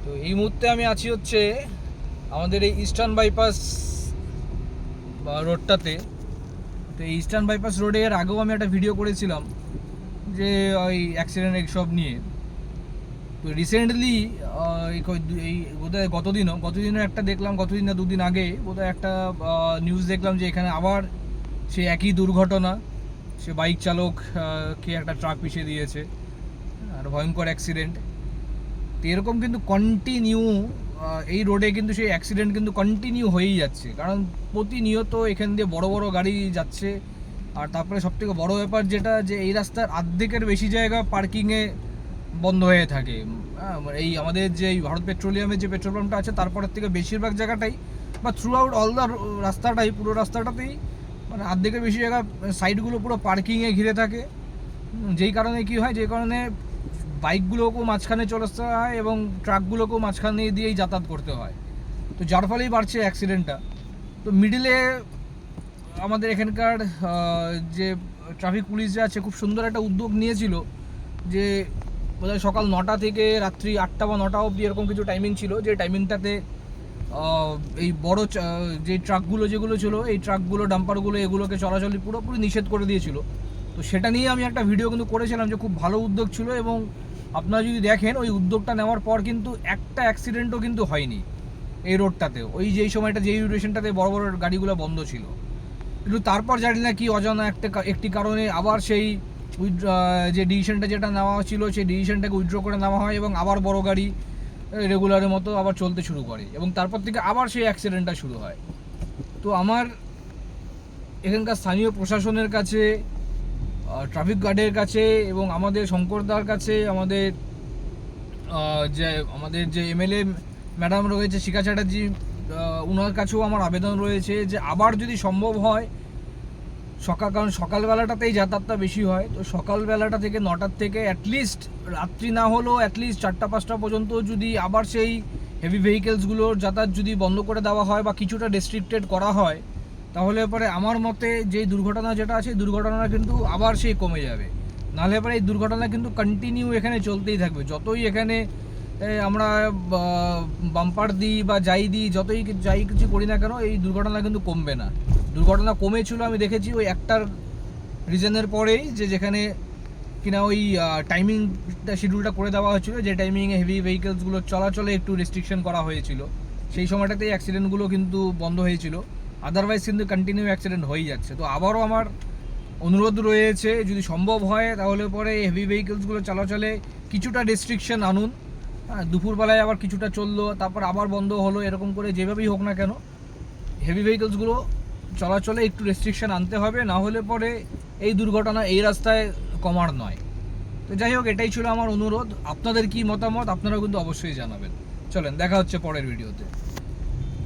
তো এই মুহূর্তে আমি আছি হচ্ছে আমাদের এই ইস্টার্ন বাইপাস রোডটাতে। তো এই ইস্টার্ন বাইপাস রোডে এর আগেও আমি একটা ভিডিও করেছিলাম যে ওই অ্যাক্সিডেন্ট এইসব নিয়ে। তো রিসেন্টলি এই বোধহয় গতদিনও একটা দেখলাম, গতদিন না দুদিন আগে বোধহয় একটা নিউজ দেখলাম যে এখানে আবার সে একই দুর্ঘটনা, সে বাইক চালক কে একটা ট্রাক পিষে দিয়েছে আর ভয়ঙ্কর অ্যাক্সিডেন্ট। তো এরকম কিন্তু কন্টিনিউ এই রোডে কিন্তু সেই অ্যাক্সিডেন্ট কিন্তু কন্টিনিউ হয়েই যাচ্ছে, কারণ প্রতিনিয়ত এখান দিয়ে বড় বড় গাড়ি যাচ্ছে। আর তারপরে সবথেকে বড় ব্যাপার যেটা, যে এই রাস্তার অর্ধেকের বেশি জায়গা পার্কিংয়ে বন্ধ হয়ে থাকে। এই আমাদের যে এই ভারত পেট্রোলিয়ামের যে পেট্রোল পাম্পটা আছে তারপরের থেকে বেশিরভাগ জায়গাটাই বা থ্রু আউট অল দ্য রাস্তাটাই, পুরো রাস্তাটাতেই মানে অর্ধেকের বেশি জায়গা সাইডগুলো পুরো পার্কিংয়ে ঘিরে থাকে। যেই কারণে কি হয়, যে কারণে বাইকগুলোকেও মাঝখানে চলে আসতে হয় এবং ট্রাকগুলোকেও মাঝখানে দিয়েই যাতায়াত করতে হয়। তো যার ফলেই বাড়ছে অ্যাক্সিডেন্টটা। তো মিডিলে আমাদের এখানকার যে ট্রাফিক পুলিশ যে আছে খুব সুন্দর একটা উদ্যোগ নিয়েছিল, যে বোধহয় সকাল 9টা থেকে রাত্রি 8টা বা 9টা অবধি এরকম কিছু টাইমিং ছিল, যে টাইমিংটাতে এই বড় যে ট্রাকগুলো যেগুলো ছিল, এই ট্রাকগুলো ডাম্পারগুলো এগুলোকে চলাচল পুরোপুরি নিষেধ করে দিয়েছিল। তো সেটা নিয়ে আমি একটা ভিডিও কিন্তু করেছিলাম যে খুব ভালো উদ্যোগ ছিল, এবং আপনারা যদি দেখেন ওই উদ্যোগটা নেওয়ার পর কিন্তু একটা অ্যাক্সিডেন্টও কিন্তু হয়নি এই রোডটাতে, ওই যেই সময়টা যেই ডিউরেশনটাতে বড় বড় গাড়িগুলো বন্ধ ছিল। কিন্তু তারপর জানি না কি অজানা একটি কারণে আবার সেই যে ডিসিশনটা যেটা নেওয়া ছিল সেই ডিসিশনটাকে উইথড্র করে নেওয়া হয় এবং আবার বড় গাড়ি রেগুলারের মতো আবার চলতে শুরু করে, এবং তারপর থেকে আবার সেই অ্যাক্সিডেন্টটা শুরু হয়। তো আমার এখানকার স্থানীয় প্রশাসনের কাছে, ট্রাফিক গার্ডের কাছে এবং আমাদের শঙ্করদার কাছে, আমাদের যে এমএলএ ম্যাডাম রয়েছে শিখা চ্যাটার্জি, ওনার কাছেও আমার আবেদন রয়েছে যে আবার যদি সম্ভব হয় কারণ সকালবেলাটাতেই যাতায়াতটা বেশি হয়, তো সকালবেলাটা থেকে 9টার থেকে অ্যাটলিস্ট রাত্রি না হলেও অ্যাটলিস্ট 4টা-5টা পর্যন্ত যদি আবার সেই হেভি ভেহিকেলসগুলোর যাতায়াত যদি বন্ধ করে দেওয়া হয় বা কিছুটা রেস্ট্রিক্টেড করা হয়, তাহলে পরে আমার মতে যেই দুর্ঘটনা যেটা আছে দুর্ঘটনা কিন্তু আবার সেই কমে যাবে। নাহলে পরে এই দুর্ঘটনা কিন্তু কন্টিনিউ এখানে চলতেই থাকবে। যতই এখানে আমরা বাম্পার দিই বা যাই কিছু করি না কেন, এই দুর্ঘটনা কিন্তু কমবে না। দুর্ঘটনা কমেছিল আমি দেখেছি ওই একটার রিজনের পরেই, যেখানে কিনা ওই টাইমিংটা শিডিউলটা করে দেওয়া হয়েছিল, যে টাইমিংয়ে হেভি ভেহিকেলসগুলো চলাচলে একটু রেস্ট্রিকশন করা হয়েছিল, সেই সময়টাতেই অ্যাক্সিডেন্টগুলো কিন্তু বন্ধ হয়েছিল। আদারওয়াইজ কিন্তু কন্টিনিউ অ্যাক্সিডেন্ট হয়েই যাচ্ছে। তো আবারও আমার অনুরোধ রয়েছে, যদি সম্ভব হয় তাহলে পরে হেভি ভেহিকেলসগুলো চলাচলে কিছুটা রেস্ট্রিকশন আনুন। দুপুরবেলায় আবার কিছুটা চললো, তারপর আবার বন্ধ হলো, এরকম করে যেভাবেই হোক না কেন হেভি ভেহিকেলসগুলো চলাচলে একটু রেস্ট্রিকশন আনতে হবে, না হলে পরে এই দুর্ঘটনা এই রাস্তায় কমার নয়। তো যাই হোক, এটাই ছিল আমার অনুরোধ। আপনাদের কি মতামত আপনারা কিন্তু অবশ্যই জানাবেন। চলেন, দেখা হচ্ছে পরের ভিডিওতে।